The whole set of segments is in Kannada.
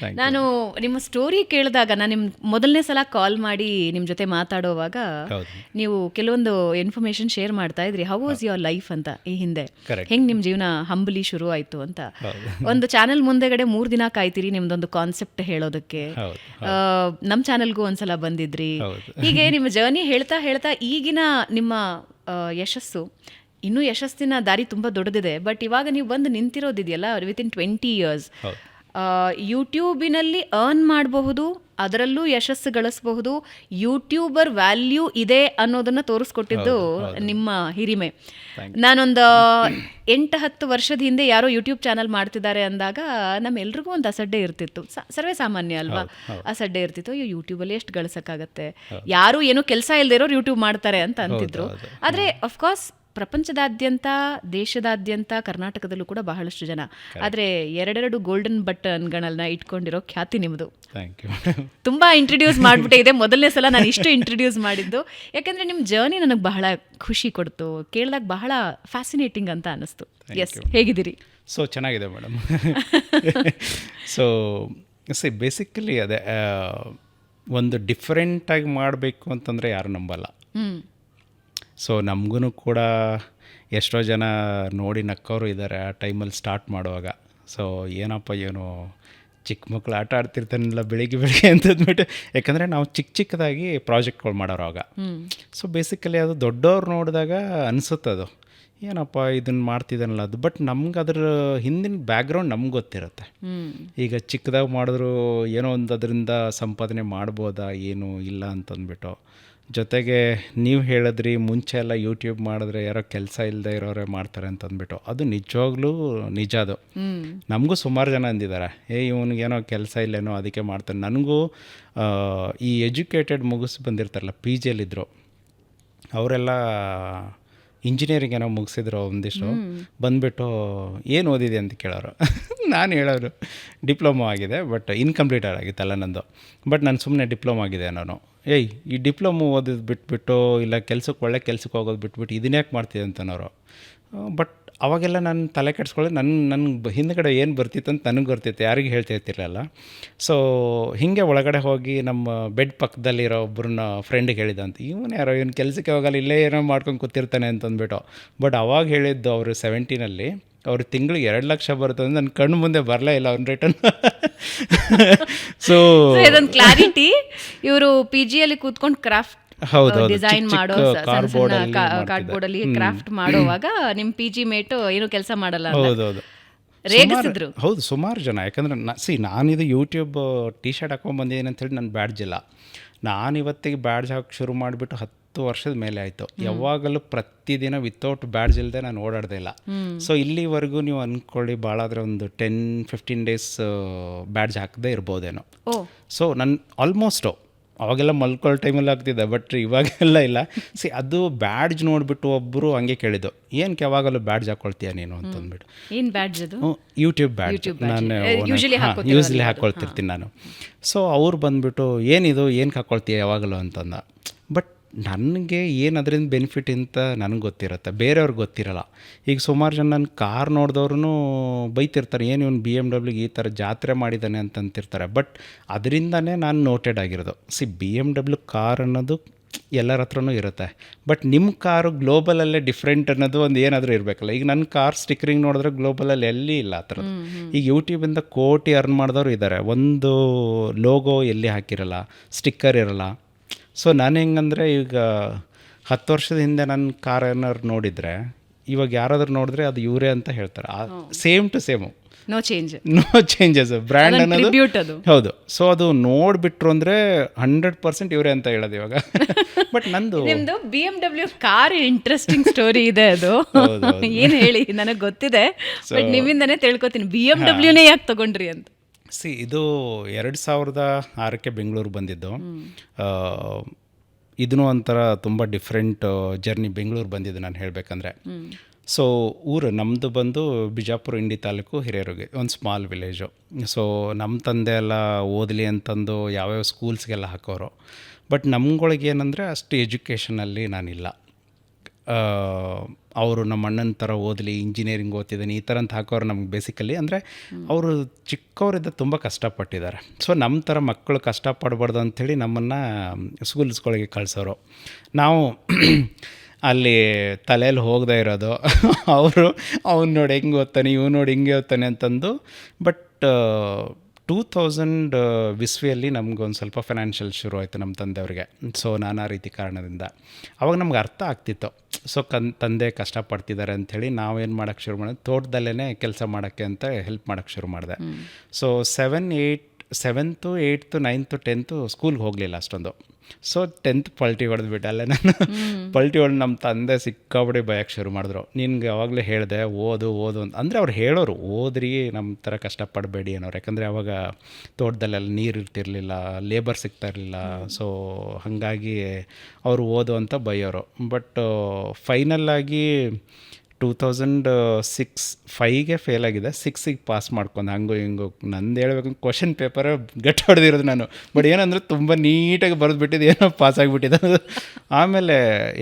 Thank you. ನಾನು ನಿಮ್ಮ ಸ್ಟೋರಿ ಕೇಳಿದಾಗ ನಾನು ನಿಮ್ಮ ಮೊದಲನೇ ಸಲ ಕಾಲ್ ಮಾಡಿ ನಿಮ್ಮ ಜೊತೆ ಮಾತಾಡುವಾಗ ಹೌದು. ನೀವು ಕೆಲವೊಂದು ಇನ್ಫಾರ್ಮೇಶನ್ ಶೇರ್ ಮಾಡ್ತಾ ಇದ್ರಿ. ಹೌ ವಾಸ್ ಯುವರ್ ಲೈಫ್ ಅಂತ ಈ ಹಿಂದೆ, Correct. ಹೆಂಗೆ ನಿಮ್ಮ ಜೀವನ ಹಂಬಲಿ ಶುರು ಆಯಿತು ಅಂತ. ಹೌದು. ಒಂದು ಚಾನೆಲ್ ಮುಂದೆಗಡೆ 3 ದಿನ ಕಾಯ್ತೀರಿ ನಿಮ್ದೊಂದು ಕಾನ್ಸೆಪ್ಟ್ ಹೇಳೋದಕ್ಕೆ. ಹೌದು. ನಮ್ಮ ಚಾನೆಲ್ಗೂ ಒಂದ್ಸಲ ಬಂದಿದ್ರಿ. ಹೌದು. ಹೀಗೆ ನಿಮ್ಮ ಜರ್ನಿ ಹೇಳ್ತಾ ಹೇಳ್ತಾ ಈಗಿನ ನಿಮ್ಮ ಯಶಸ್ಸು, ಇನ್ನೂ ಯಶಸ್ಸಿನ ದಾರಿ ತುಂಬ ದೊಡ್ಡದಿದೆ. ಬಟ್ ಇವಾಗ ನೀವು ಬಂದು ನಿಂತಿರೋದಿದೆಯಲ್ಲ ವಿತಿನ್ 20 years, ಹೌದು. ಯೂಟ್ಯೂಬಿನಲ್ಲಿ ಅರ್ನ್ ಮಾಡಬಹುದು, ಅದರಲ್ಲೂ ಯಶಸ್ಸು ಗಳಿಸಬಹುದು, ಯೂಟ್ಯೂಬರ್ ವ್ಯಾಲ್ಯೂ ಇದೆ ಅನ್ನೋದನ್ನು ತೋರಿಸ್ಕೊಟ್ಟಿದ್ದು ನಿಮ್ಮ ಹಿರಿಮೆ. ನಾನೊಂದು 8-10 ವರ್ಷದ ಹಿಂದೆ ಯಾರೋ ಯೂಟ್ಯೂಬ್ ಚಾನಲ್ ಮಾಡ್ತಿದ್ದಾರೆ ಅಂದಾಗ ನಮ್ಮೆಲ್ರಿಗೂ ಒಂದು ಅಸಡ್ಡೆ ಇರ್ತಿತ್ತು. ಸರ್ವೇ ಸಾಮಾನ್ಯ ಅಲ್ವಾ, ಅಸಡ್ಡೆ ಇರ್ತಿತ್ತು. ಅಯ್ಯೋ ಯೂಟ್ಯೂಬಲ್ಲಿ ಎಷ್ಟು ಗಳಿಸೋಕ್ಕಾಗತ್ತೆ, ಯಾರು ಏನೋ ಕೆಲಸ ಇಲ್ಲದೆ ಇರೋರು ಯೂಟ್ಯೂಬ್ ಮಾಡ್ತಾರೆ ಅಂತ ಅಂತಿದ್ರು. ಆದರೆ ಅಫ್ಕೋರ್ಸ್ ಪ್ರಪಂಚದಾದ್ಯಂತ, ದೇಶದಾದ್ಯಂತ, ಕರ್ನಾಟಕದಲ್ಲೂ ಕೂಡ ಬಹಳಷ್ಟು ಜನ. ಆದರೆ 2 ಗೋಲ್ಡನ್ ಬಟನ್ಗಳನ್ನ ಇಟ್ಕೊಂಡಿರೋ ಖ್ಯಾತಿ ನಿಮ್ಮದು. Thank you. ತುಂಬ ಇಂಟ್ರಡ್ಯೂಸ್ ಮಾಡಿಬಿಟ್ಟೆ. ಇದೆ ಮೊದಲನೇ ಸಲ ನಾನು ಇಷ್ಟು ಇಂಟ್ರಡ್ಯೂಸ್ ಮಾಡಿದ್ದು. ಯಾಕೆಂದರೆ ನಿಮ್ಮ ಜರ್ನಿ ನನಗೆ ಬಹಳ ಖುಷಿ ಕೊಡ್ತು, ಕೇಳಿದಾಗ ಬಹಳ ಫ್ಯಾಸಿನೇಟಿಂಗ್ ಅಂತ ಅನ್ನಿಸ್ತು. ಎಸ್, ಹೇಗಿದ್ದೀರಿ? ಸೊ ಚೆನ್ನಾಗಿದೆ ಮೇಡಮ್. ಸೊ ಬೇಸಿಕಲಿ ಅದೇ ಒಂದು ಡಿಫ್ರೆಂಟಾಗಿ ಮಾಡಬೇಕು ಅಂತಂದರೆ ಯಾರು ನಂಬಲ್ಲ. ಸೊ ನಮಗೂ ಕೂಡ ಎಷ್ಟೋ ಜನ ನೋಡಿ ನಕ್ಕೋರು ಇದ್ದಾರೆ ಆ ಟೈಮಲ್ಲಿ ಸ್ಟಾರ್ಟ್ ಮಾಡುವಾಗ. ಸೊ ಏನಪ್ಪ ಏನೋ ಚಿಕ್ಕ ಮಕ್ಕಳು ಆಟ ಆಡ್ತಿರ್ತಾನಿಲ್ಲ ಬೆಳಿಗ್ಗೆ ಅಂತಂದ್ಬಿಟ್ಟು, ಯಾಕಂದರೆ ನಾವು ಚಿಕ್ಕದಾಗಿ ಪ್ರಾಜೆಕ್ಟ್ಗಳು ಮಾಡೋರು ಆವಾಗ. ಸೊ ಬೇಸಿಕಲಿ ಅದು ದೊಡ್ಡವ್ರು ನೋಡಿದಾಗ ಅನಿಸುತ್ತದು, ಏನಪ್ಪ ಇದನ್ನು ಮಾಡ್ತಿದ್ದಾನಲ್ಲ ಅದು. ಬಟ್ ನಮ್ಗೆ ಅದ್ರ ಹಿಂದಿನ ಬ್ಯಾಕ್ಗ್ರೌಂಡ್ ನಮ್ಗೆ ಗೊತ್ತಿರುತ್ತೆ. ಈಗ ಚಿಕ್ಕದಾಗಿ ಮಾಡಿದ್ರು ಏನೋ ಒಂದು ಅದರಿಂದ ಸಂಪಾದನೆ ಮಾಡ್ಬೋದಾ ಏನು ಇಲ್ಲ ಅಂತಂದ್ಬಿಟ್ಟು. ಜೊತೆಗೆ ನೀವು ಹೇಳಿದ್ರಿ ಮುಂಚೆ ಎಲ್ಲ ಯೂಟ್ಯೂಬ್ ಮಾಡಿದ್ರೆ ಯಾರೋ ಕೆಲಸ ಇಲ್ಲದೆ ಇರೋರೇ ಮಾಡ್ತಾರೆ ಅಂತಂದ್ಬಿಟ್ಟು, ಅದು ನಿಜವಾಗ್ಲೂ ನಿಜ. ಅದು ನಮಗೂ ಸುಮಾರು ಜನ ಅಂದಿದ್ದಾರೆ, ಇವನಿಗೇನೋ ಕೆಲಸ ಇಲ್ಲೇನೋ ಅದಕ್ಕೆ ಮಾಡ್ತಾನೆ. ನನಗೂ ಈ ಎಜುಕೇಟೆಡ್ ಮುಗಿಸಿ ಬಂದಿರ್ತಾರಲ್ಲ, ಪಿ ಜಿಯಲ್ಲಿದ್ದರು ಅವರೆಲ್ಲ ಇಂಜಿನಿಯರಿಂಗ್ ಏನೋ ಮುಗಿಸಿದ್ರು ಒಂದಿಷ್ಟು, ಬಂದುಬಿಟ್ಟು ಏನು ಓದಿದೆ ಅಂತ ಕೇಳೋರು. ನಾನು ಹೇಳೋರು ಡಿಪ್ಲೊಮೊ ಆಗಿದೆ, ಬಟ್ ಇನ್ಕಂಪ್ಲೀಟೆಡ್ ಆಗಿತ್ತಲ್ಲ ನಂದು. ಬಟ್ ನಾನು ಸುಮ್ಮನೆ ಡಿಪ್ಲೊಮೊ ಆಗಿದೆ ನಾನು. ಈ ಡಿಪ್ಲೊಮೊ ಓದಿದ್ದು ಬಿಟ್ಬಿಟ್ಟು, ಇಲ್ಲ ಕೆಲ್ಸಕ್ಕೆ ಒಳ್ಳೆ ಕೆಲ್ಸಕ್ಕೆ ಹೋಗೋದು ಬಿಟ್ಬಿಟ್ಟು ಇದನ್ನ್ಯಾಕೆ ಮಾಡ್ತಿದ್ದೆ ಅಂತನೋರು. ಬಟ್ ಅವಾಗೆಲ್ಲ ನಾನು ತಲೆ ಕೆಡಿಸ್ಕೊಳ್ಳಿ, ನನ್ನ ಹಿಂದ್ಗಡೆ ಏನು ಬರ್ತಿತ್ತು ಅಂತ ನನಗೆ ಗೊತ್ತಿತ್ತು, ಯಾರಿಗೂ ಹೇಳ್ತಿರ್ತಿರಲಿಲ್ಲ. ಸೊ ಹೀಗೆ ಒಳಗಡೆ ಹೋಗಿ ನಮ್ಮ ಬೆಡ್ ಪಕ್ಕದಲ್ಲಿರೋ ಒಬ್ಬರನ್ನ ಫ್ರೆಂಡಿಗೆ ಹೇಳಿದಂತ, ಇವನು ಯಾರೋ ಇವನು ಕೆಲಸಕ್ಕೆ ಹೋಗಲ್ಲ, ಇಲ್ಲೇ ಏನೋ ಮಾಡ್ಕೊಂಡು ಕೂತಿರ್ತಾನೆ ಅಂತಂದ್ಬಿಟ್ಟು. ಬಟ್ ಅವಾಗ ಹೇಳಿದ್ದು ಅವರು 17ನಲ್ಲಿ ಅವ್ರು ತಿಂಗಳಿಗೆ 2 ಲಕ್ಷ ಬರುತ್ತೆ ಅಂದ್ರೆ ನನ್ನ ಕಣ್ಣು ಮುಂದೆ ಬರಲೇ ಇಲ್ಲ ಅವ್ನ ರಿಟರ್ನ್. ಸೊ ಇದೊಂದು ಕ್ಲಾರಿಟಿ, ಇವರು ಪಿ ಜಿಯಲ್ಲಿ ಕೂತ್ಕೊಂಡು ಕ್ರಾಫ್ಟ್ ಡಿಸೈನ್ ಮಾಡೋ ಕಾರ್ಡ್ಬೋರ್ಡ್ ಅಲ್ಲಿ ಕ್ರಾಫ್ಟ್ ಮಾಡೋವಾಗ ನಿಮ್ಮ ಪಿ ಜಿ ಮೇಟು ಏನು ಕೆಲಸ ಮಾಡಲ್ಲ, ಹೌದೌದು ರೇಗಿಸಿದ್ರು. ಹೌದು ಸುಮಾರು ಜನ. ಯಾಕಂದರೆ ನಾನಿದು ಯೂಟ್ಯೂಬ್ ಟಿ ಶರ್ಟ್ ಹಾಕೊಂಡು ಬಂದಿದ್ದೀನಿ ಅಂತೇಳಿ ನನ್ನ ಬ್ಯಾಡ್ಜ್ ಇಲ್ಲ. ನಾನಿವತ್ತಿಗೆ ಬ್ಯಾಡ್ಜ್ ಹಾಕಿ ಶುರು ಮಾಡಿಬಿಟ್ಟು 10 ವರ್ಷದ ಮೇಲೆ ಆಯಿತು. ಯಾವಾಗಲೂ ಪ್ರತಿದಿನ ವಿತೌಟ್ ಬ್ಯಾಡ್ಜ್ ಇಲ್ಲದೆ ನಾನು ಓಡಾಡ್ದೇ ಇಲ್ಲ. ಸೊ ಇಲ್ಲಿವರೆಗೂ ನೀವು ಅಂದ್ಕೊಳ್ಳಿ, ಭಾಳ ಆದರೆ ಒಂದು 10-15 ಡೇಸ್ ಬ್ಯಾಡ್ಜ್ ಹಾಕದೇ ಇರ್ಬೋದೇನೋ. ಸೊ ನನ್ನ ಆಲ್ಮೋಸ್ಟು ಅವಾಗೆಲ್ಲ ಮಲ್ಕೊಳ್ಳೋ ಟೈಮಲ್ಲಿ ಆಗ್ತಿದ್ದೆ, ಬಟ್ ಇವಾಗೆಲ್ಲ ಇಲ್ಲ. ಅದು ಬ್ಯಾಡ್ಜ್ ನೋಡಿಬಿಟ್ಟು ಒಬ್ಬರು ಹಂಗೆ ಕೇಳಿದ್ದು, ಏನಕ್ಕೆ ಯಾವಾಗಲೂ ಬ್ಯಾಡ್ಜ್ ಹಾಕ್ಕೊಳ್ತೀಯ ನೀನು ಅಂತಂದ್ಬಿಟ್ಟು. ಏನು ಬ್ಯಾಡ್ಜ್ ಅದು? YouTube badge. ನಾನು ಯೂಸ್ಲಿ ಹಾಕ್ಕೊಳ್ತಿರ್ತೀನಿ ನಾನು. ಸೊ ಅವ್ರು ಬಂದುಬಿಟ್ಟು ಏನಿದು ಏನಕ್ಕೆ ಹಾಕ್ಕೊಳ್ತೀಯ ಯಾವಾಗಲೂ ಅಂತಂದ. ಬಟ್ ನನಗೆ ಏನು ಅದರಿಂದ ಬೆನಿಫಿಟ್ ಅಂತ ನನಗೆ ಗೊತ್ತಿರುತ್ತೆ, ಬೇರೆಯವ್ರಿಗೆ ಗೊತ್ತಿರಲ್ಲ. ಈಗ ಸುಮಾರು ಜನ ನನ್ನ ಕಾರ್ ನೋಡಿದವ್ರು ಬೈತಿರ್ತಾರೆ, ಏನು ಇವನು BMW ಈ ಥರ ಜಾತ್ರೆ ಮಾಡಿದ್ದಾನೆ ಅಂತಂತಿರ್ತಾರೆ. ಬಟ್ ಅದರಿಂದನೇ ನಾನು ನೋಟೆಡ್ ಆಗಿರೋದು. BMW ಕಾರ್ ಅನ್ನೋದು ಎಲ್ಲರ ಹತ್ರನೂ ಇರುತ್ತೆ, ಬಟ್ ನಿಮ್ಮ ಕಾರು ಗ್ಲೋಬಲಲ್ಲೇ ಡಿಫ್ರೆಂಟ್ ಅನ್ನೋದು ಒಂದು ಏನಾದರೂ ಇರಬೇಕಲ್ಲ. ಈಗ ನನ್ನ ಕಾರ್ ಸ್ಟಿಕ್ಕರಿಂಗ್ ನೋಡಿದ್ರೆ ಗ್ಲೋಬಲಲ್ಲಿ ಎಲ್ಲಿ ಇಲ್ಲ ಆ ಥರದ್ದು. ಈಗ ಯೂಟ್ಯೂಬಿಂದ ಕೋಟಿ ಅರ್ನ್ ಮಾಡಿದವರು ಇದ್ದಾರೆ, ಒಂದು ಲೋಗೋ ಎಲ್ಲಿ ಹಾಕಿರಲ್ಲ, ಸ್ಟಿಕ್ಕರ್ ಇರಲ್ಲ. ಸೊ ನಾನು ಹೆಂಗಂದರೆ, ಈಗ 10 ವರ್ಷದ ಹಿಂದೆ ನನ್ನ ಕಾರ್ ಏನಾದ್ರು ನೋಡಿದರೆ ಇವಾಗ ಯಾರಾದರೂ ನೋಡಿದ್ರೆ ಅದು ಇವರೇ ಅಂತ ಹೇಳ್ತಾರೆ. Same to same, no changes. Brand ಅನ್ನೋದು ಹೌದು. ಸೊ ಅದು ನೋಡಿಬಿಟ್ರು ಅಂದರೆ 100% ಇವರೇ ಅಂತ ಹೇಳೋದು ಇವಾಗ. ಬಟ್ ನಂದು BMW ಕಾರ್ ಇಂಟ್ರೆಸ್ಟಿಂಗ್ ಸ್ಟೋರಿ ಇದೆ. ಅದು ಏನು ಹೇಳಿ, ನನಗೆ ಗೊತ್ತಿದೆ, ಬಟ್ ನಿಮ್ಮಿಂದನೇ ತಿಳ್ಕೊತೀನಿ BMWನೇ ಯಾಕೆ ತಗೊಂಡ್ರಿ ಅಂತ. ಇದು 2006ಕ್ಕೆ ಬೆಂಗಳೂರು ಬಂದಿದ್ದು. ಇದೂ ಒಂಥರ ತುಂಬ ಡಿಫ್ರೆಂಟ್ ಜರ್ನಿ. ಬೆಂಗಳೂರು ಬಂದಿದ್ದು ನಾನು ಹೇಳಬೇಕಂದ್ರೆ. ಸೊ ಊರು ನಮ್ಮದು ಬಂದು ಬಿಜಾಪುರ ಇಂಡಿ ತಾಲೂಕು ಹಿರಿಯರಿಗೆ, ಒಂದು ಸ್ಮಾಲ್ ವಿಲೇಜು. ಸೊ ನಮ್ಮ ತಂದೆ ಎಲ್ಲ ಓದಲಿ ಅಂತಂದು ಯಾವ್ಯಾವ ಸ್ಕೂಲ್ಸ್ಗೆಲ್ಲ ಹಾಕೋರು. ಬಟ್ ನಮ್ಗಳಿಗೆ ಏನಂದರೆ ಅಷ್ಟು ಎಜುಕೇಷನಲ್ಲಿ ನಾನಿಲ್ಲ. ಅವರು ನಮ್ಮ ಅಣ್ಣನ ಥರ ಓದಲಿ, ಇಂಜಿನಿಯರಿಂಗ್ ಓದ್ತಿದ್ದಾನೆ ಈ ಥರ ಅಂತ ಹಾಕೋರು ನಮ್ಗೆ ಬೇಸಿಕಲಿ. ಅಂದರೆ ಅವರು ಚಿಕ್ಕವರಿದ್ದ ತುಂಬ ಕಷ್ಟಪಟ್ಟಿದ್ದಾರೆ. ಸೊ ನಮ್ಮ ಥರ ಮಕ್ಕಳು ಕಷ್ಟಪಡಬಾರ್ದು ಅಂಥೇಳಿ ನಮ್ಮನ್ನು ಸ್ಕೂಲ್ಸ್ಗಳಿಗೆ ಕಳಿಸೋರು. ನಾವು ಅಲ್ಲಿ ತಲೆಯಲ್ಲಿ ಹೋಗದೇ ಇರೋದು ಅವ್ನು ನೋಡಿ ಹೆಂಗೆ ಓದ್ತಾನೆ, ಇವ್ನು ನೋಡಿ ಹಿಂಗೆ ಓದ್ತಾನೆ ಅಂತಂದು. ಬಟ್ 2000 ವಿಸ್ವಿಯಲ್ಲಿ ನಮಗೊಂದು ಸ್ವಲ್ಪ ಫೈನಾನ್ಷಿಯಲ್ ಶುರು ಆಯಿತು ನಮ್ಮ ತಂದೆಯವ್ರಿಗೆ. ಸೊ ನಾನಾ ರೀತಿ ಕಾರಣದಿಂದ ಅವಾಗ ನಮ್ಗೆ ಅರ್ಥ ಆಗ್ತಿತ್ತು. ಸೊ ತಂದೆ ಕಷ್ಟಪಡ್ತಿದ್ದಾರೆ ಅಂಥೇಳಿ ನಾವೇನು ಮಾಡೋಕ್ಕೆ ಶುರು ಮಾಡಿದೆ, ತೋಟದಲ್ಲೇ ಕೆಲಸ ಮಾಡೋಕ್ಕೆ ಅಂತ ಹೆಲ್ಪ್ ಮಾಡೋಕ್ಕೆ ಶುರು ಮಾಡಿದೆ. So 7th 8th 9th 10th ಸ್ಕೂಲ್ಗೆ ಹೋಗಲಿಲ್ಲ ಅಷ್ಟೊಂದು. ಸೊ 10th ಪಲ್ಟಿ ಹೊಡೆದ್ಬಿಟ್ಟೆ ಅಲ್ಲೇ ನಾನು. ಪಲ್ಟಿ ಹೊಡೆದು ನಮ್ಮ ತಂದೆ ಸಿಕ್ಕಾಬಿಡಿ ಭಯಕ್ಕೆ ಶುರು ಮಾಡಿದ್ರು. ನಿನ್ಗೆ ಯಾವಾಗಲೇ ಹೇಳಿದೆ ಓದು ಅಂತ. ಅಂದರೆ ಅವ್ರು ಹೇಳೋರು ಓದ್ರಿ, ನಮ್ಮ ಥರ ಕಷ್ಟಪಡಬೇಡಿ ಅನ್ನೋರು. ಯಾಕಂದರೆ ಅವಾಗ ತೋಟದಲ್ಲೆಲ್ಲ ನೀರು ಇರ್ತಿರ್ಲಿಲ್ಲ, ಲೇಬರ್ ಸಿಗ್ತಾ ಇರಲಿಲ್ಲ. ಸೊ ಹಾಗಾಗಿ ಅವರು ಓದು ಅಂತ ಬೈಯೋರು. ಬಟ್ ಫೈನಲ್ಲಾಗಿ 2005ಗೆ ಫೇಲ್ ಆಗಿದೆ, 6ಗೆ ಪಾಸ್ ಮಾಡ್ಕೊಂಡು ಹಂಗೂ ಹಿಂಗೂ. ನಂದು ಹೇಳ್ಬೇಕು ಕ್ವಶನ್ ಪೇಪರ್ ಗಟ್ಟಿ ಹೊಡೆದಿರೋದು ನಾನು. ಬಟ್ ಏನಂದರೆ ತುಂಬ ನೀಟಾಗಿ ಬರೆದ್ಬಿಟ್ಟಿದ್ದು, ಏನೋ ಪಾಸ್ ಆಗಿಬಿಟ್ಟಿದ್ದು. ಆಮೇಲೆ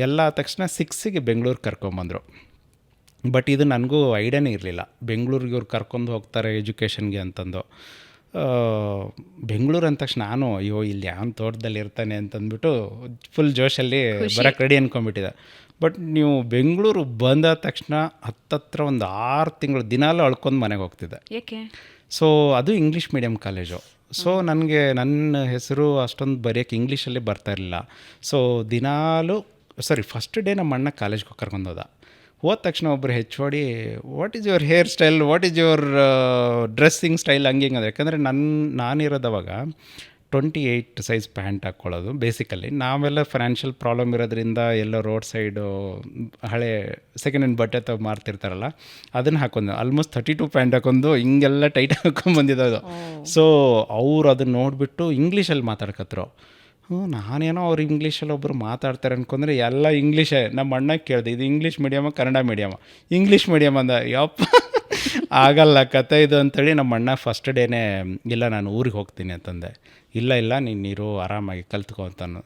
ಎಲ್ಲ ತಕ್ಷಣ 6ಗೆ ಬೆಂಗಳೂರು ಕರ್ಕೊಂಬಂದರು. ಬಟ್ ಇದು ನನಗೂ ಐಡಿಯಾನೇ ಇರಲಿಲ್ಲ, ಬೆಂಗಳೂರಿಗೆ ಇವ್ರು ಕರ್ಕೊಂಡು ಹೋಗ್ತಾರೆ ಎಜುಕೇಷನ್ಗೆ ಅಂತಂದು. ಬೆಂಗಳೂರು ಅಂದ ತಕ್ಷಣ ನಾನು ಅಯ್ಯೋ ಇಲ್ಲಿ ಯಾವ ತೋಟದಲ್ಲಿ ಇರ್ತಾನೆ ಅಂತಂದ್ಬಿಟ್ಟು ಫುಲ್ ಜೋಶಲ್ಲಿ ಬರೋಕ್ಕೆ ರೆಡಿ ಅಂದ್ಕೊಂಡ್ಬಿಟ್ಟಿದ್ದೆ. ಬಟ್ ನೀವು ಬೆಂಗಳೂರು ಬಂದ ತಕ್ಷಣ ಹತ್ತತ್ರ ಒಂದು 6 ತಿಂಗಳು ದಿನಾಲೂ ಅಳ್ಕೊಂಡು ಮನೆಗೆ ಹೋಗ್ತಿದ್ದೆ. ಏಕೆ? ಸೊ ಅದು ಇಂಗ್ಲೀಷ್ ಮೀಡಿಯಮ್ ಕಾಲೇಜು. ಸೊ ನನಗೆ ನನ್ನ ಹೆಸರು ಅಷ್ಟೊಂದು ಬರೆಯೋಕ್ಕೆ ಇಂಗ್ಲೀಷಲ್ಲಿ ಬರ್ತಾಯಿರಲಿಲ್ಲ. ಸೊ ದಿನಾಲೂ ಫಸ್ಟ್ ಡೇ ನಮ್ಮ ಅಣ್ಣ ಕಾಲೇಜ್ಗೆ ಕರ್ಕೊಂಡು ಹೋದ ತಕ್ಷಣ ಒಬ್ಬರು HOD what is your hair style, what is your dressing style, ಹಂಗೆ ಹಿಂಗೆ. ಯಾಕಂದರೆ ನಾನಿರೋದವಾಗ 28 ಸೈಜ್ ಪ್ಯಾಂಟ್ ಹಾಕ್ಕೊಳ್ಳೋದು ಬೇಸಿಕಲಿ. ನಾವೆಲ್ಲ ಫೈನಾನ್ಷಿಯಲ್ ಪ್ರಾಬ್ಲಮ್ ಇರೋದ್ರಿಂದ ಎಲ್ಲೋ ರೋಡ್ ಸೈಡು ಹಳೆ ಸೆಕೆಂಡ್ ಹ್ಯಾಂಡ್ ಬಟ್ಟೆ ಮಾರ್ತಿರ್ತಾರಲ್ಲ ಅದನ್ನು ಹಾಕೊಂಡು ಆಲ್ಮೋಸ್ಟ್ 32 ಪ್ಯಾಂಟ್ ಹಾಕೊಂಡು ಹಿಂಗೆಲ್ಲ ಟೈಟ್ ಹಾಕ್ಕೊಂಡ್ಬಂದಿದ್ದು. ಸೊ ಅವ್ರು ಅದನ್ನು ನೋಡಿಬಿಟ್ಟು ಇಂಗ್ಲೀಷಲ್ಲಿ ಮಾತಾಡ್ಕತ್ರು. ನಾನೇನೋ ಅವ್ರು ಇಂಗ್ಲೀಷಲ್ಲಿ ಒಬ್ಬರು ಮಾತಾಡ್ತಾರೆ ಅಂದ್ಕೊಂಡ್ರೆ ಎಲ್ಲ ಇಂಗ್ಲೀಷೇ. ನಮ್ಮ ಅಣ್ಣಗೆ ಕೇಳಿದೆ, ಇದು English medium Kannada medium? English medium ಅಂದ. ಯಪ್ಪ ಆಗಲ್ಲ ಕತೆ ಇದು ಅಂಥೇಳಿ ನಮ್ಮ ಅಣ್ಣ ಫಸ್ಟ್ ಡೇನೇ ಇಲ್ಲ ನಾನು ಊರಿಗೆ ಹೋಗ್ತೀನಿ ಅಂತಂದೆ. ಇಲ್ಲ ನೀರು ಆರಾಮಾಗಿ ಕಲ್ತ್ಕೊ ಅಂತಾನು.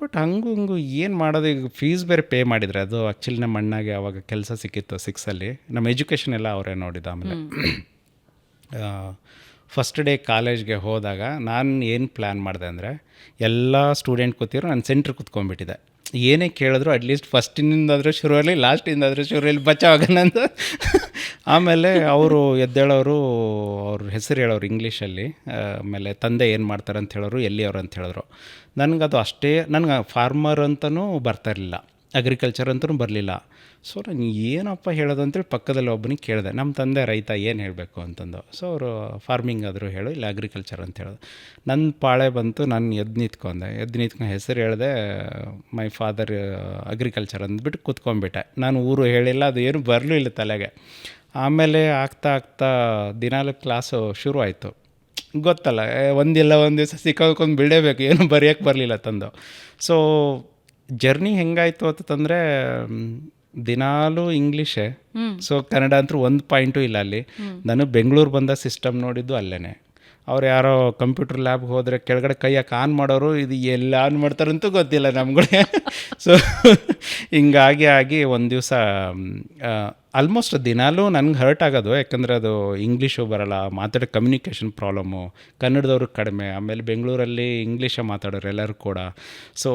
ಬಟ್ ಹಂಗೂ ಹಿಂಗೂ ಏನು ಮಾಡೋದು, ಈಗ ಫೀಸ್ ಬೇರೆ ಪೇ ಮಾಡಿದರೆ. ಅದು ಆ್ಯಕ್ಚುಲಿ ನಮ್ಮ ಅಣ್ಣಗೆ ಅವಾಗ ಕೆಲಸ ಸಿಕ್ಕಿತ್ತು 6ಅಲ್ಲಿ. ನಮ್ಮ ಎಜುಕೇಷನ್ ಎಲ್ಲ ಅವರೇ ನೋಡಿದ್ದು. ಆಮೇಲೆ ಫಸ್ಟ್ ಡೇ ಕಾಲೇಜ್ಗೆ ಹೋದಾಗ ನಾನು ಏನು ಪ್ಲ್ಯಾನ್ ಮಾಡಿದೆ ಅಂದರೆ, ಎಲ್ಲ ಸ್ಟೂಡೆಂಟ್ ಕೂತಿರೋ ನಾನು ಸೆಂಟ್ರ್ ಕೂತ್ಕೊಂಡ್ಬಿಟ್ಟಿದ್ದೆ. ಏನೇ ಕೇಳಿದ್ರು ಅಟ್ಲೀಸ್ಟ್ ಫಸ್ಟಿನಿಂದಾದರೂ ಶುರು ಇರಲಿ, ಲಾಸ್ಟಿಂದಾದರೂ ಶುರು ಇರಲಿ, ಬಚಾವಾಗಣ ಅಂತ. ಆಮೇಲೆ ಅವರು ಎದ್ದೇಳೋರು, ಅವ್ರ ಹೆಸರು ಹೇಳೋರು ಇಂಗ್ಲೀಷಲ್ಲಿ. ಆಮೇಲೆ ತಂದೆ ಏನು ಮಾಡ್ತಾರೆ ಅಂತ ಹೇಳೋರು, ಎಲ್ಲಿಯವರು ಅಂತ ಹೇಳಿದ್ರು. ನನಗದು ಅಷ್ಟೇ, ನನಗೆ ಫಾರ್ಮರ್ ಅಂತಲೂ ಬರ್ತಾಯಿರಲಿಲ್ಲ, ಅಗ್ರಿಕಲ್ಚರ್ ಅಂತಲೂ ಬರಲಿಲ್ಲ. ಸೊ ನಾನು ಏನಪ್ಪ ಹೇಳೋದು ಅಂತೇಳಿ ಪಕ್ಕದಲ್ಲಿ ಒಬ್ಬನಿಗೆ ಕೇಳಿದೆ, ನಮ್ಮ ತಂದೆ ರೈತ ಏನು ಹೇಳಬೇಕು ಅಂತಂದು. ಸೊ ಅವರು ಫಾರ್ಮಿಂಗ್ ಆದರೂ ಹೇಳು, ಇಲ್ಲ ಅಗ್ರಿಕಲ್ಚರ್ ಅಂತ ಹೇಳೋದು. ನನ್ನ ಪಾಳೆ ಬಂತು, ನಾನು ಎದ್ದು ನಿಂತ್ಕೊಂಡು ಹೆಸರು ಹೇಳಿದೆ, ಮೈ ಫಾದರ್ ಅಗ್ರಿಕಲ್ಚರ್ ಅಂದ್ಬಿಟ್ಟು ಕೂತ್ಕೊಂಡ್ಬಿಟ್ಟೆ. ನಾನು ಊರು ಹೇಳಿಲ್ಲ, ಅದು ಏನು ಬರಲೂ ಇಲ್ಲ ತಲೆಗೆ. ಆಮೇಲೆ ಆಗ್ತಾ ದಿನಾಲು ಕ್ಲಾಸು ಶುರು ಆಯಿತು. ಗೊತ್ತಲ್ಲ, ಒಂದಿಲ್ಲ ಒಂದು ದಿವಸ ಸಿಕ್ಕಾಕೊಂಡು ಬಿಡಬೇಕು, ಏನು ಬರೆಯೋಕ್ಕೆ ಬರಲಿಲ್ಲ ತಂದು. ಸೊ ಜರ್ನಿ ಹೆಂಗಾಯಿತು ಅಂತಂದರೆ, ದಿನಾಲೂ ಇಂಗ್ಲೀಷೇ. ಸೊ ಕನ್ನಡ ಅಂತೂ ಒಂದು ಪಾಯಿಂಟು ಇಲ್ಲ ಅಲ್ಲಿ. ನಾನು ಬೆಂಗಳೂರು ಬಂದ ಸಿಸ್ಟಮ್ ನೋಡಿದ್ದು ಅಲ್ಲೇ. ಅವ್ರು ಯಾರೋ ಕಂಪ್ಯೂಟರ್ ಲ್ಯಾಬ್ಗೆ ಹೋದರೆ ಕೆಳಗಡೆ ಕೈಯಾಕೆ ಆನ್ ಮಾಡೋರು, ಇದು ಎಲ್ಲ ಆನ್ ಮಾಡ್ತಾರಂತೂ ಗೊತ್ತಿಲ್ಲ ನಮ್ಗಳಿಗೆ. ಸೊ ಹಿಂಗಾಗಿ ಒಂದು ದಿವಸ ಆಲ್ಮೋಸ್ಟ್ ದಿನಾಲೂ ನನಗೆ ಹರ್ಟ್ ಆಗೋದು. ಯಾಕಂದರೆ ಅದು ಇಂಗ್ಲೀಷು ಬರೋಲ್ಲ, ಮಾತಾಡೋ ಕಮ್ಯುನಿಕೇಷನ್ ಪ್ರಾಬ್ಲಮ್ಮು, ಕನ್ನಡದವ್ರಿಗೆ ಕಡಿಮೆ. ಆಮೇಲೆ ಬೆಂಗಳೂರಲ್ಲಿ ಇಂಗ್ಲೀಷೇ ಮಾತಾಡೋರು ಎಲ್ಲರೂ ಕೂಡ. ಸೊ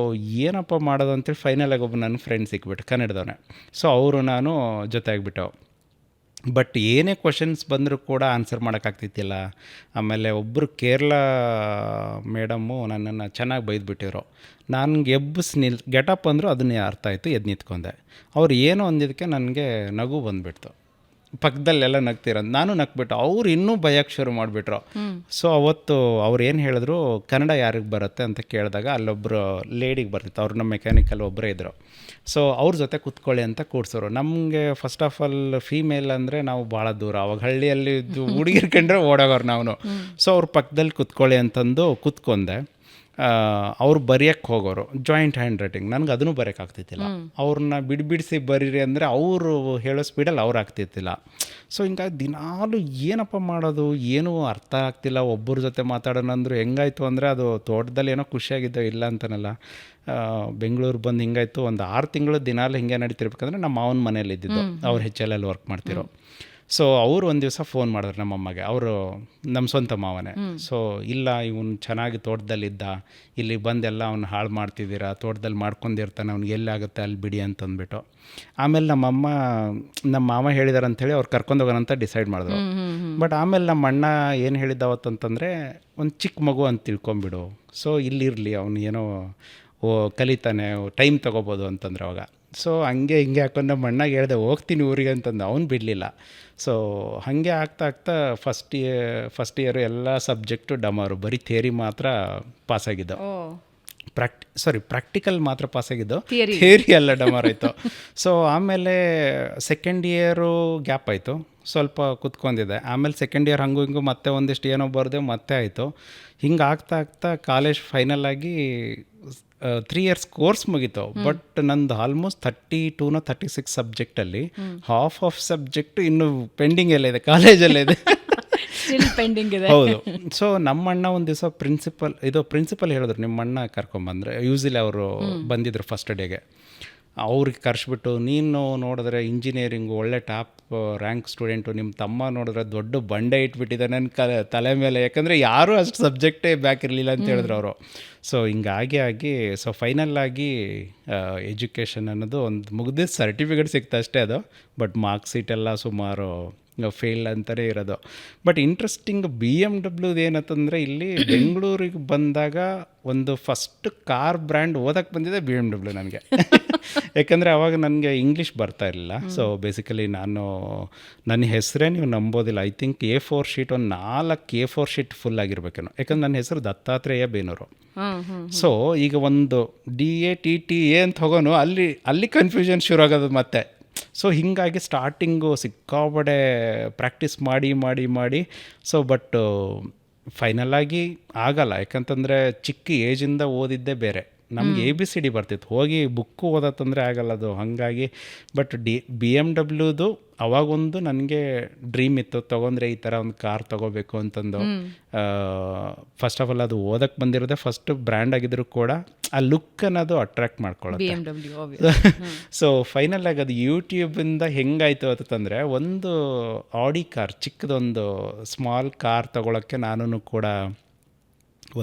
ಏನಪ್ಪ ಮಾಡೋದು ಅಂತೇಳಿ ಫೈನಲಾಗಿ ಒಬ್ಬ ನನ್ನ ಫ್ರೆಂಡ್ ಸಿಕ್ಬಿಟ್ಟು ಕನ್ನಡದವನೇ. ಸೊ ಅವರು ನಾನು ಜೊತೆ ಆಗಿಬಿಟ್ಟವು. ಬಟ್ ಏನೇ ಕ್ವಶನ್ಸ್ ಬಂದರೂ ಕೂಡ ಆನ್ಸರ್ ಮಾಡೋಕ್ಕಾಗ್ತಿತ್ತಿಲ್ಲ. ಆಮೇಲೆ ಒಬ್ಬರು ಕೇರಳ ಮೇಡಮ್ಮು ನನ್ನನ್ನು ಚೆನ್ನಾಗಿ ಬೈದ್ಬಿಟ್ಟಿದ್ರು. ನನಗೆ ಗೆಟಪ್ ಅಂದರು ಅದನ್ನೇ ಅರ್ಥ ಆಯಿತು, ಎದ್ದು ನಿಂತ್ಕೊಂಡೆ. ಅವ್ರು ಏನೋ ಅಂದಿದ್ದಕ್ಕೆ ನನಗೆ ನಗು ಬಂದುಬಿಡ್ತು. ಪಕ್ಕದಲ್ಲೆಲ್ಲ ನಗ್ತಿರೋದು, ನಾನು ನಕ್ಬಿಟ್ಟು ಅವ್ರು ಇನ್ನೂ ಭಯಕ್ಕೆ ಶುರು ಮಾಡಿಬಿಟ್ರು. ಸೊ ಅವತ್ತು ಅವ್ರು ಏನು ಹೇಳಿದ್ರು, ಕನ್ನಡ ಯಾರಿಗೆ ಬರುತ್ತೆ ಅಂತ ಕೇಳಿದಾಗ ಅಲ್ಲೊಬ್ಬರು ಲೇಡಿಗೆ ಬರ್ತಿತ್ತು, ಅವ್ರು ನಮ್ಮ ಮೆಕ್ಯಾನಿಕಲ್ ಒಬ್ಬರೇ ಇದ್ದರು. ಸೊ ಅವ್ರ ಜೊತೆ ಕೂತ್ಕೊಳ್ಳಿ ಅಂತ ಕೂಡ್ಸೋರು. ನಮಗೆ ಫಸ್ಟ್ ಆಫ್ ಆಲ್ ಫೀಮೇಲ್ ಅಂದರೆ ನಾವು ಭಾಳ ದೂರ, ಅವಾಗ ಹಳ್ಳಿಯಲ್ಲಿ ಹುಡುಗಿರ್ ಕಂಡ್ರೆ ಓಡೋಗೋರು ನಾವು. ಸೊ ಅವ್ರ ಪಕ್ಕದಲ್ಲಿ ಕೂತ್ಕೊಳ್ಳಿ ಅಂತಂದು ಕೂತ್ಕೊಂಡೆ. ಅವ್ರು ಬರೆಯೋಕ್ಕೆ ಹೋಗೋರು ಜಾಯಿಂಟ್ ಹ್ಯಾಂಡ್ ರೈಟಿಂಗ್, ನನಗೆ ಅದನ್ನು ಬರೆಯೋಕೆ ಆಗ್ತಿತ್ತಿಲ್ಲ. ಅವ್ರನ್ನ ಬಿಡಿಸಿ ಬರೀರಿ ಅಂದರೆ ಅವರು ಹೇಳೋ ಸ್ಪೀಡಲ್ಲಿ ಅವ್ರು ಆಗ್ತಿತ್ತಿಲ್ಲ. ಸೊ ಹಿಂಗಾಗಿ ದಿನಾಲು ಏನಪ್ಪ ಮಾಡೋದು, ಏನೂ ಅರ್ಥ ಆಗ್ತಿಲ್ಲ. ಒಬ್ಬರ ಜೊತೆ ಮಾತಾಡೋಣ ಅಂದರು ಹೆಂಗಾಯಿತು ಅಂದರೆ, ಅದು ತೋಟದಲ್ಲಿ ಏನೋ ಖುಷಿಯಾಗಿದ್ದೋ ಇಲ್ಲ ಅಂತನಲ್ಲ, ಬೆಂಗಳೂರು ಬಂದು ಹಿಂಗಾಯಿತು. ಒಂದು 6 ತಿಂಗಳು ದಿನಾಲು ಹಿಂಗೆ ನಡೀತಿರ್ಬೇಕಂದ್ರೆ ನಮ್ಮ ಮಾವನ ಮನೇಲಿ ಇದ್ದಿದ್ದು, ಅವ್ರು HLL ವರ್ಕ್ ಮಾಡ್ತಿರೋ. ಸೊ ಅವರು ಒಂದು ದಿವಸ ಫೋನ್ ಮಾಡಿದ್ರು ನಮ್ಮಮ್ಮಗೆ, ಅವರು ನಮ್ಮ ಸ್ವಂತ ಮಾವನೇ. ಸೊ ಇಲ್ಲ, ಇವನು ಚೆನ್ನಾಗಿ ತೋಟದಲ್ಲಿದ್ದ, ಇಲ್ಲಿ ಬಂದೆಲ್ಲ ಅವ್ನು ಹಾಳು ಮಾಡ್ತಿದ್ದೀರಾ, ತೋಟದಲ್ಲಿ ಮಾಡ್ಕೊಂಡಿರ್ತಾನೆ, ಅವ್ನಿಗೆ ಎಲ್ಲಿ ಆಗುತ್ತೆ ಅಲ್ಲಿ ಬಿಡಿ ಅಂತಂದ್ಬಿಟ್ಟು. ಆಮೇಲೆ ನಮ್ಮ ಮಾವ ಹೇಳಿದಾರೆ ಅಂಥೇಳಿ ಅವ್ರು ಕರ್ಕೊಂಡು ಹೋಗೋಣಂತ ಡಿಸೈಡ್ ಮಾಡಿದ್ರು. ಬಟ್ ಆಮೇಲೆ ನಮ್ಮ ಅಣ್ಣ ಏನು ಹೇಳಿದ್ದ ಅವತ್ತಂತಂದರೆ, ಒಂದು ಚಿಕ್ಕ ಮಗು ಅಂತ ತಿಳ್ಕೊಂಬಿಡು, ಸೊ ಇಲ್ಲಿರಲಿ, ಅವನು ಏನೋ ಕಲಿತಾನೆ, ಟೈಮ್ ತೊಗೋಬೋದು ಅಂತಂದ್ರೆ ಅವಾಗ. ಸೊ ಹಂಗೆ ಹಿಂಗೆ ಹಾಕೊಂಡು ನಮ್ಮ ಅಣ್ಣಗೆ ಹೇಳಿದೆ ಹೋಗ್ತೀನಿ ಊರಿಗೆ ಅಂತಂದು, ಅವ್ನು ಬಿಡಲಿಲ್ಲ. ಸೊ ಹಾಗೆ ಆಗ್ತಾ ಫಸ್ಟ್ ಇಯರು ಎಲ್ಲ ಸಬ್ಜೆಕ್ಟು ಡಮಾರು, ಬರೀ ಥಿಯರಿ ಮಾತ್ರ ಪಾಸಾಗಿದ್ದು. ಪ್ರಾಕ್ಟಿಕಲ್ ಮಾತ್ರ ಪಾಸಾಗಿದ್ದು, ಥಿಯರಿ ಎಲ್ಲ ಡಮಾರಾಯಿತು. ಸೊ ಆಮೇಲೆ ಸೆಕೆಂಡ್ ಇಯರು ಗ್ಯಾಪ್ ಆಯಿತು, ಸ್ವಲ್ಪ ಕುತ್ಕೊಂಡಿದ್ದೆ. ಆಮೇಲೆ ಸೆಕೆಂಡ್ ಇಯರ್ ಹಂಗೂ ಹಿಂಗೂ ಮತ್ತೆ ಒಂದಿಷ್ಟು ಏನೋ ಬರೆದೆ, ಮತ್ತೆ ಆಯಿತು. ಹಿಂಗೆ ಆಗ್ತಾ ಕಾಲೇಜ್ ಫೈನಲ್ ಆಗಿ 3 ಇಯರ್ಸ್ ಕೋರ್ಸ್ ಮುಗೀತು. ಬಟ್ ನಂದು ಆಲ್ಮೋಸ್ಟ್ 36 ಸಬ್ಜೆಕ್ಟಲ್ಲಿ ಹಾಫ್ ಆಫ್ ಸಬ್ಜೆಕ್ಟ್ ಇನ್ನು ಪೆಂಡಿಂಗ್ ಎಲ್ಲ ಇದೆ, ಕಾಲೇಜಲ್ಲೇ ಇದೆ, ಪೆಂಡಿಂಗ್ ಇದೆ. ಹೌದು. ಸೊ ನಮ್ಮ ಅಣ್ಣ ಒಂದು ದಿವಸ ಪ್ರಿನ್ಸಿಪಲ್ ಹೇಳಿದ್ರು, ನಿಮ್ಮ ಅಣ್ಣ ಕರ್ಕೊಂಬಂದ್ರೆ, ಯೂಸಿಲಿ ಅವರು ಬಂದಿದ್ರು ಫಸ್ಟ್ ಡೇಗೆ. ಅವ್ರಿಗೆ ಕರ್ಸ್ಬಿಟ್ಟು, ನೀನು ನೋಡಿದ್ರೆ ಇಂಜಿನಿಯರಿಂಗು ಒಳ್ಳೆ ಟಾಪ್ ರ್ಯಾಂಕ್ ಸ್ಟೂಡೆಂಟು, ನಿಮ್ಮ ತಮ್ಮ ನೋಡಿದ್ರೆ ದೊಡ್ಡ ಬಂಡೆ ಇಟ್ಬಿಟ್ಟಿದೆ ನನ್ನ ತಲೆ ಮೇಲೆ, ಯಾಕಂದರೆ ಯಾರೂ ಅಷ್ಟು ಸಬ್ಜೆಕ್ಟೇ ಬ್ಯಾಕ್ ಇರಲಿಲ್ಲ ಅಂತ ಹೇಳಿದ್ರು ಅವರು. ಸೊ ಹಿಂಗಾಗಿ ಸೊ ಫೈನಲ್ ಆಗಿ ಎಜುಕೇಷನ್ ಅನ್ನೋದು ಒಂದು ಮುಗ್ದು ಸರ್ಟಿಫಿಕೇಟ್ ಸಿಕ್ತು ಅಷ್ಟೇ ಅದು. ಬಟ್ ಮಾರ್ಕ್ಸ್ ಶೀಟೆಲ್ಲ ಸುಮಾರು ಫೇಲ್ ಅಂತಲೇ ಇರೋದು. ಬಟ್ ಇಂಟ್ರೆಸ್ಟಿಂಗ್ BMW ಏನಂತಂದರೆ, ಇಲ್ಲಿ ಬೆಂಗಳೂರಿಗೆ ಬಂದಾಗ ಒಂದು ಫಸ್ಟ್ ಕಾರ್ ಬ್ರ್ಯಾಂಡ್ ಓದಕ್ಕೆ ಬಂದಿದೆ BMW ನನಗೆ. ಯಾಕಂದರೆ ಅವಾಗ ನನಗೆ ಇಂಗ್ಲೀಷ್ ಬರ್ತಾ ಇರಲಿಲ್ಲ. ಸೊ ಬೇಸಿಕಲಿ ನನ್ನ ಹೆಸರೇ ನೀವು ನಂಬೋದಿಲ್ಲ, ಐ ಥಿಂಕ್ A4 ಶೀಟ್ ಒಂದು 4 A4 ಶೀಟ್ ಫುಲ್ ಆಗಿರ್ಬೇಕೇನೋ, ಯಾಕಂದ್ರೆ ನನ್ನ ಹೆಸರು ದತ್ತಾತ್ರೇಯ ಬೇನೂರು. ಸೊ ಈಗ ಒಂದು DA TTA ಅಂತ ಹೋಗೋನು, ಅಲ್ಲಿ ಕನ್ಫ್ಯೂಷನ್ ಶುರು ಆಗೋದು ಮತ್ತೆ. ಸೊ ಹೀಗಾಗಿ ಸ್ಟಾರ್ಟಿಂಗು ಸಿಕ್ಕಾಬಡೆ ಪ್ರಾಕ್ಟೀಸ್ ಮಾಡಿ ಸೊ ಬಟ್ ಫೈನಲಾಗಿ ಆಗಲ್ಲ. ಯಾಕಂತಂದರೆ ಚಿಕ್ಕ ಏಜಿಂದ ಓದಿದ್ದೇ ಬೇರೆ, ನಮ್ಗೆ ABCD ಬರ್ತಿತ್ತು, ಹೋಗಿ ಬುಕ್ಕು ಓದತ್ತಂದರೆ ಆಗಲ್ಲ ಅದು. ಹಾಗಾಗಿ ಬಟ್ BMW ಅವಾಗೊಂದು ನನಗೆ ಡ್ರೀಮ್ ಇತ್ತು, ತೊಗೊಂಡ್ರೆ ಈ ಥರ ಒಂದು ಕಾರ್ ತೊಗೋಬೇಕು ಅಂತಂದು. ಫಸ್ಟ್ ಆಫ್ ಆಲ್ ಅದು ಓದಕ್ಕೆ ಬಂದಿರೋದೆ ಫಸ್ಟ್ ಬ್ರ್ಯಾಂಡ್ ಆಗಿದ್ರು ಕೂಡ ಆ ಲುಕ್ ಅನ್ನೋದು ಅಟ್ರಾಕ್ಟ್ ಮಾಡ್ಕೊಳ್ಳೋದು. ಸೊ ಫೈನಲ್ ಆಗಿ ಅದು ಯೂಟ್ಯೂಬಿಂದ ಹೆಂಗಾಯಿತು ಅಂತಂದರೆ, ಒಂದು ಆಡಿ ಕಾರ್, ಚಿಕ್ಕದೊಂದು ಸ್ಮಾಲ್ ಕಾರ್ ತೊಗೊಳಕ್ಕೆ ನಾನು ಕೂಡ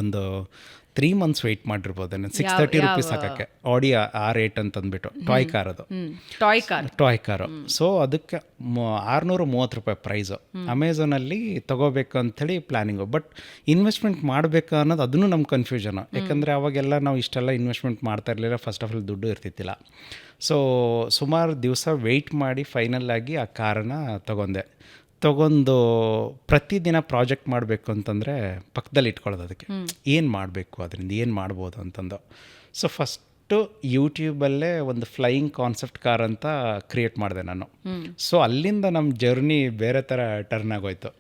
ಒಂದು 3 months ವೆಯ್ಟ್ ಮಾಡಿರ್ಬೋದು. 630 ರೂಪೀಸ್ ಹಾಕೋಕ್ಕೆ ಆಡಿ R8 ಅಂತಂದ್ಬಿಟ್ಟು ಟಾಯ್ ಕಾರ್, ಅದು ಟಾಯ್ ಕಾರು. ಸೊ ಅದಕ್ಕೆ 630 ರೂಪಾಯಿ ಪ್ರೈಸು. ಅಮೆಝಾನಲ್ಲಿ ತೊಗೋಬೇಕು ಅಂಥೇಳಿ ಪ್ಲ್ಯಾನಿಂಗು. ಬಟ್ ಇನ್ವೆಸ್ಟ್ಮೆಂಟ್ ಮಾಡಬೇಕು ಅನ್ನೋದು ಅದನ್ನು ನಮ್ಮ ಕನ್ಫ್ಯೂಷನು. ಯಾಕಂದರೆ ಅವಾಗೆಲ್ಲ ನಾವು ಇಷ್ಟೆಲ್ಲ ಇನ್ವೆಸ್ಟ್ಮೆಂಟ್ ಮಾಡ್ತಾ ಇರಲಿಲ್ಲ, ಫಸ್ಟ್ ಆಫ್ ಆಲ್ ದುಡ್ಡು ಇರ್ತಿತ್ತಿಲ್ಲ. ಸೊ ಸುಮಾರು ದಿವಸ ವೆಯ್ಟ್ ಮಾಡಿ ಫೈನಲ್ಲಾಗಿ ಆ ಕಾರನ್ನು ತೊಗೊಂಡು ಪ್ರತಿದಿನ ಪ್ರಾಜೆಕ್ಟ್ ಮಾಡಬೇಕು ಅಂತಂದರೆ ಪಕ್ಕದಲ್ಲಿ ಇಟ್ಕೊಳ್ಳೋದು, ಅದಕ್ಕೆ ಏನು ಮಾಡಬೇಕು, ಅದರಿಂದ ಏನು ಮಾಡ್ಬೋದು ಅಂತಂದು. ಸೊ ಫಸ್ಟು ಯೂಟ್ಯೂಬಲ್ಲೇ ಒಂದು ಫ್ಲೈಯಿಂಗ್ ಕಾನ್ಸೆಪ್ಟ್ ಕಾರ್ ಅಂತ ಕ್ರಿಯೇಟ್ ಮಾಡಿದೆ ನಾನು. ಸೊ ಅಲ್ಲಿಂದ ನಮ್ಮ ಜರ್ನಿ ಬೇರೆ ಥರ ಟರ್ನ್ ಆಗೋಯ್ತು.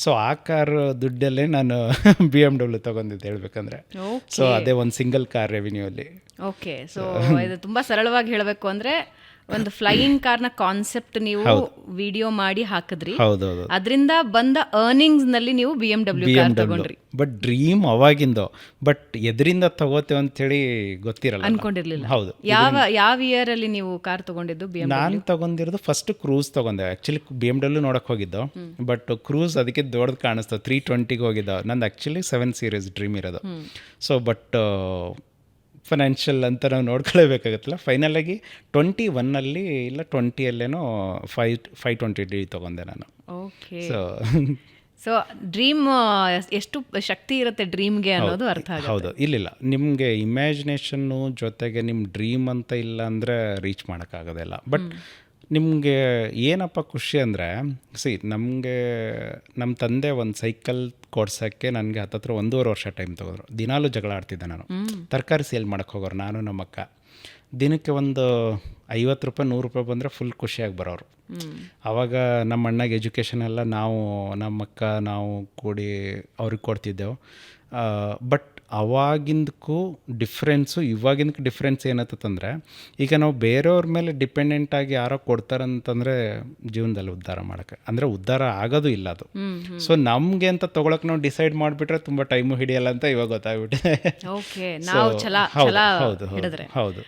ಸೊ ಆ ಕಾರ್ ದುಡ್ಡಲ್ಲೇ ನಾನು BMW ತೊಗೊಂಡಿದ್ದು ಹೇಳ್ಬೇಕಂದ್ರೆ. ಸೊ ಅದೇ ಒಂದು ಸಿಂಗಲ್ ಕಾರ್ ರೆವಿನ್ಯೂ ಅಲ್ಲಿ. ಓಕೆ. ಸೊ ಇದು ತುಂಬ ಸರಳವಾಗಿ ಹೇಳಬೇಕು ಅಂದರೆ, ಒಂದು ಫ್ಲೈಯಿಂಗ್ ಕಾರ್ನ ಕಾನ್ಸೆಪ್ಟ್ ನೀವು ವಿಡಿಯೋ ಮಾಡಿ ಹಾಕಿದ್ರಿ, ಅದರಿಂದ ಬಂದ ಅರ್ನಿಂಗ್ಸ್ ನಲ್ಲಿ ನೀವು BMW ಕಾರ್ ತಗೊಂಡ್ರಿ. ಬಟ್ ಡ್ರೀಮ್ ಅವಾಗಿಂದು, ಬಟ್ ಎದರಿಂದ ತಗೋತೇವೆ ಅಂತೇಳಿ ಗೊತ್ತಿರಲ್ಲ, ಅನ್ಕೊಂಡಿರ್ಲಿಲ್ಲ. ಹೌದು. ಯಾವ ಇಯರ್ ಅಲ್ಲಿ ನೀವು ಕಾರ್ ತಗೊಂಡಿದ್ದು? ನಾನು ತಗೊಂಡಿರೋದು ಫಸ್ಟ್ ಕ್ರೂಸ್ ತಗೊಂಡೆ. ಆ್ಯಕ್ಚುಲಿ BMW ನೋಡಕ್ಕೆ ಹೋಗಿದ್ದು, ಬಟ್ ಕ್ರೂಸ್ ಅದಕ್ಕೆ ದೊಡ್ಡದು ಕಾಣಿಸ್ತು, 320ಗೆ ಹೋಗಿದ್ದು. ನಂದು ಆ್ಯಕ್ಚುಲಿ 7 Series ಡ್ರೀಮ್ ಇರೋದು. ಸೊ ಬಟ್ ಫೈನಾನ್ಷಿಯಲ್ ಅಂತ ನಾವು ನೋಡ್ಕೊಳ್ಳೇಬೇಕಾಗತ್ತಲ್ಲ. ಫೈನಲಾಗಿ 21 ಇಲ್ಲ 20 520D ತೊಗೊಂಡೆ ನಾನು. ಓಕೆ. ಸೊ ಡ್ರೀಮ್ ಎಷ್ಟು ಶಕ್ತಿ ಇರುತ್ತೆ ಡ್ರೀಮ್ಗೆ ಅನ್ನೋದು ಅರ್ಥ ಆಗುತ್ತೆ. ಹೌದು. ಇಲ್ಲ, ನಿಮಗೆ ಇಮ್ಯಾಜಿನೇಷನ್ನು ಜೊತೆಗೆ ನಿಮ್ಮ ಡ್ರೀಮ್ ಅಂತ ಇಲ್ಲ ಅಂದರೆ ರೀಚ್ ಮಾಡೋಕ್ಕಾಗೋದಿಲ್ಲ. ಬಟ್ ನಿಮಗೆ ಏನಪ್ಪ ಖುಷಿ ಅಂದರೆ, ನಮಗೆ ನಮ್ಮ ತಂದೆ ಒಂದು ಸೈಕಲ್ ಕೊಡ್ಸೋಕ್ಕೆ ನನಗೆ 1.5 ವರ್ಷ ಟೈಮ್ ತೊಗೊಂಡ್ರು. ದಿನಾಲೂ ಜಗಳ ಆಡ್ತಿದ್ದೆ ನಾನು. ತರಕಾರಿ ಸೇಲ್ ಮಾಡೋಕ್ಕೆ ಹೋಗೋರು ನಾನು ನಮ್ಮ ಅಕ್ಕ. ದಿನಕ್ಕೆ ಒಂದು 50 ರೂಪಾಯಿ 100 ರೂಪಾಯಿ ಬಂದರೆ ಫುಲ್ ಖುಷಿಯಾಗಿ ಬರೋರು. ಆವಾಗ ನಮ್ಮ ಅಣ್ಣಗೆ ಎಜುಕೇಷನ್ ಎಲ್ಲ ನಾವು ನಮ್ಮ ಅಕ್ಕ ನಾವು ಕೂಡಿ ಅವ್ರಿಗೆ ಕೊಡ್ತಿದ್ದೆವು. ಬಟ್ ಅವಾಗಿಂದಕ್ಕೂ ಡಿಫ್ರೆನ್ಸು ಇವಾಗಿಂದಕ್ಕೆ ಡಿಫ್ರೆನ್ಸ್ ಏನತ್ತಂದರೆ, ಈಗ ನಾವು ಬೇರೆಯವ್ರ ಮೇಲೆ ಡಿಪೆಂಡೆಂಟ್ ಆಗಿ ಯಾರೋ ಕೊಡ್ತಾರಂತಂದರೆ ಜೀವನದಲ್ಲಿ ಉದ್ಧಾರ ಮಾಡೋಕ್ಕೆ ಅಂದರೆ ಉದ್ಧಾರ ಆಗೋದು ಇಲ್ಲ ಅದು. ಸೊ ನಮಗೆ ಅಂತ ತೊಗೊಳಕ್ಕೆ ನಾವು ಡಿಸೈಡ್ ಮಾಡಿಬಿಟ್ರೆ ತುಂಬ ಟೈಮು ಹಿಡಿಯಲ್ಲ ಅಂತ ಇವಾಗ ಗೊತ್ತಾಗ್ಬಿಟ್ಟಿದೆ. ಓಕೆ, ನಾವು ಛಲ ಹೌದು ಹೌದು ಹಿಡಿದ್ರೆ ಹೌದು.